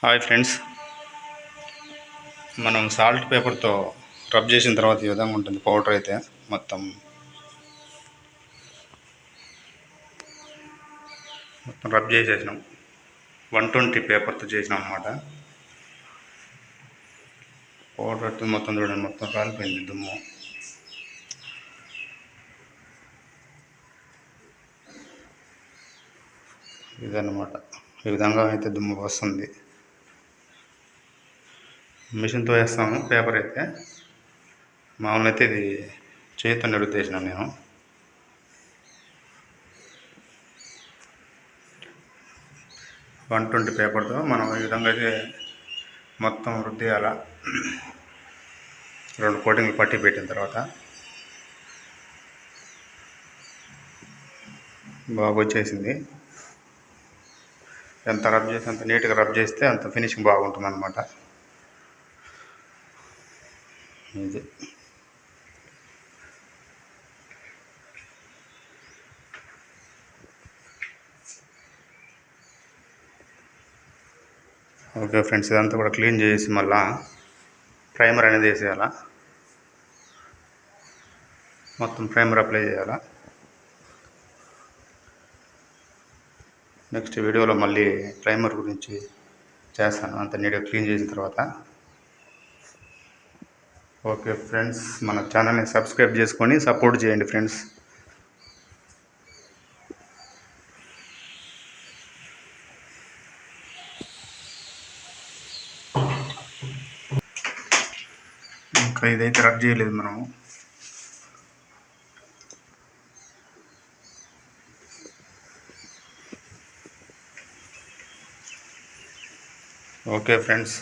Hi friends, మనం salt పేపర్తో rub చేసిన తర్వాత ఈ విధంగా ఉంటుంది. పౌడర్ అయితే మొత్తం రబ్ చేసేసినాం. 120 పేపర్తో చేసినాం అన్నమాట. పౌడర్ మొత్తం చూడండి, మొత్తం కాలిపోయింది దుమ్ము. ఇదన్నమాట, ఈ విధంగా అయితే దుమ్ము వస్తుంది. మిషన్తో వేస్తాము పేపర్ అయితే. మామూలు అయితే ఇది చేతితో నడుగుతేసినాను నేను. వన్ 120 పేపర్తో మనం ఈ విధంగా అయితే మొత్తం రుద్దేయాల. 2 కోటింగ్లు పట్టి పెట్టిన తర్వాత బాగా వచ్చేసింది. ఎంత రబ్ చేస్తే అంత నీట్గా రబ్ చేస్తే అంత ఫినిషింగ్ బాగుంటుంది అన్నమాట. ఇది ఓకే ఫ్రెండ్స్, ఇదంతా కూడా క్లీన్ చేసి మళ్ళా ప్రైమర్ అనేది వేసేయాల. మొత్తం ప్రైమర్ అప్లై చేయాలా. నెక్స్ట్ వీడియోలో మళ్ళీ ప్రైమర్ గురించి చేస్తాను, అంత నీట్గా క్లీన్ చేసిన తర్వాత. ఓకే ఫ్రెండ్స్, మన ఛానల్ని సబ్స్క్రైబ్ చేసుకొని సపోర్ట్ చేయండి ఫ్రెండ్స్. ఇంకా ఇదైతే రబ్ చేయలేదు మనము. Okay friends.